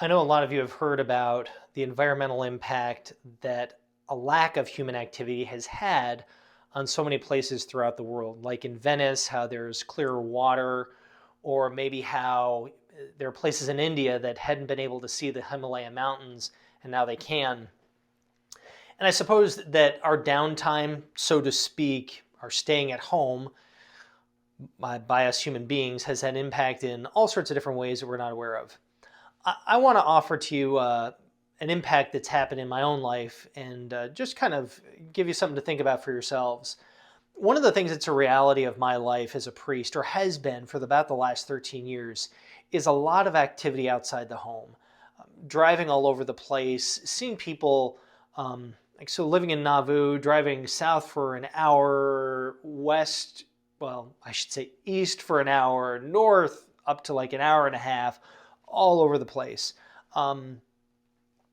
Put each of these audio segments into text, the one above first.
I know a lot of you have heard about the environmental impact that a lack of human activity has had on so many places throughout the world, like in Venice, how there's clearer water, or maybe how there are places in India that hadn't been able to see the Himalaya mountains and now they can. And I suppose that our downtime, so to speak, our staying at home by us human beings has had impact in all sorts of different ways that we're not aware of. I want to offer to you an impact that's happened in my own life and just kind of give you something to think about for yourselves. One of the things that's a reality of my life as a priest, or has been for about the last 13 years, is a lot of activity outside the home. Driving all over the place, seeing people, living in Nauvoo, driving south for an hour, west, well, I should say east for an hour, north up to like an hour and a half, all over the place. Um,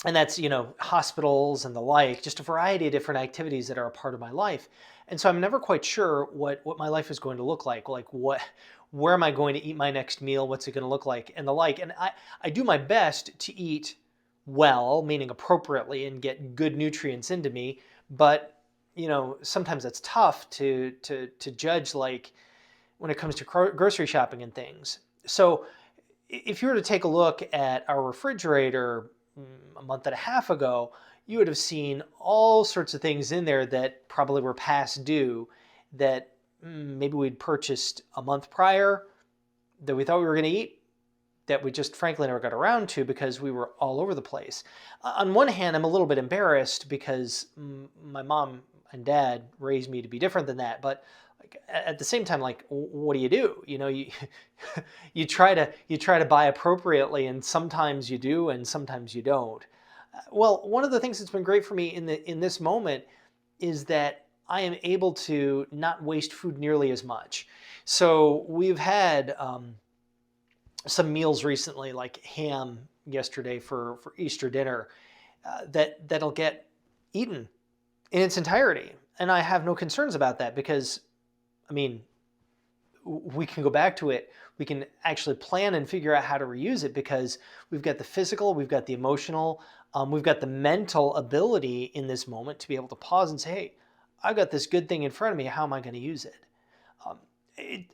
and that's, hospitals and the like, just a variety of different activities that are a part of my life. And so I'm never quite sure what my life is going to look like where am I going to eat my next meal, what's it going to look like, and the like. And I do my best to eat well, meaning appropriately, and get good nutrients into me. But sometimes that's tough to judge, like when it comes to grocery shopping and things. So if you were to take a look at our refrigerator a month and a half ago, you would have seen all sorts of things in there that probably were past due, that maybe we'd purchased a month prior, that we thought we were going to eat, that we just frankly never got around to because we were all over the place. On one hand, I'm a little bit embarrassed because my mom and dad raised me to be different than that, but like, at the same time, like, what do? You you try to buy appropriately, and sometimes you do and sometimes you don't. Well, one of the things that's been great for me in this moment is that I am able to not waste food nearly as much. So we've had some meals recently, like ham yesterday for Easter dinner, that'll get eaten in its entirety, and I have no concerns about that because, I mean, we can go back to it. We can actually plan and figure out how to reuse it because we've got the physical, we've got the emotional, we've got the mental ability in this moment to be able to pause and say, hey, I've got this good thing in front of me. How am I going to use it?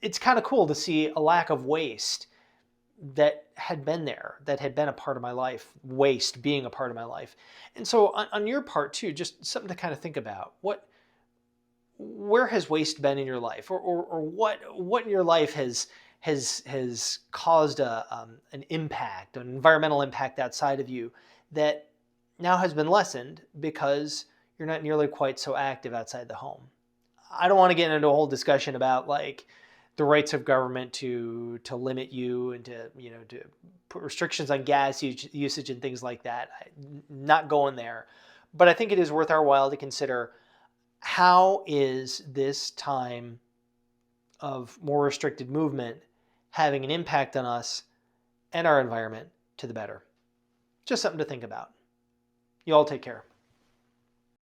It's kind of cool to see a lack of waste that had been there, that had been a part of my life, waste being a part of my life. And so on your part too, just something to kind of think about. Where has waste been in your life, or what in your life has caused an impact, an environmental impact outside of you that now has been lessened because you're not nearly quite so active outside the home. I don't want to get into a whole discussion about like the rights of government to limit you and to put restrictions on gas usage and things like that. Not going there, but I think it is worth our while to consider, how is this time of more restricted movement having an impact on us and our environment to the better? Just something to think about. You all take care.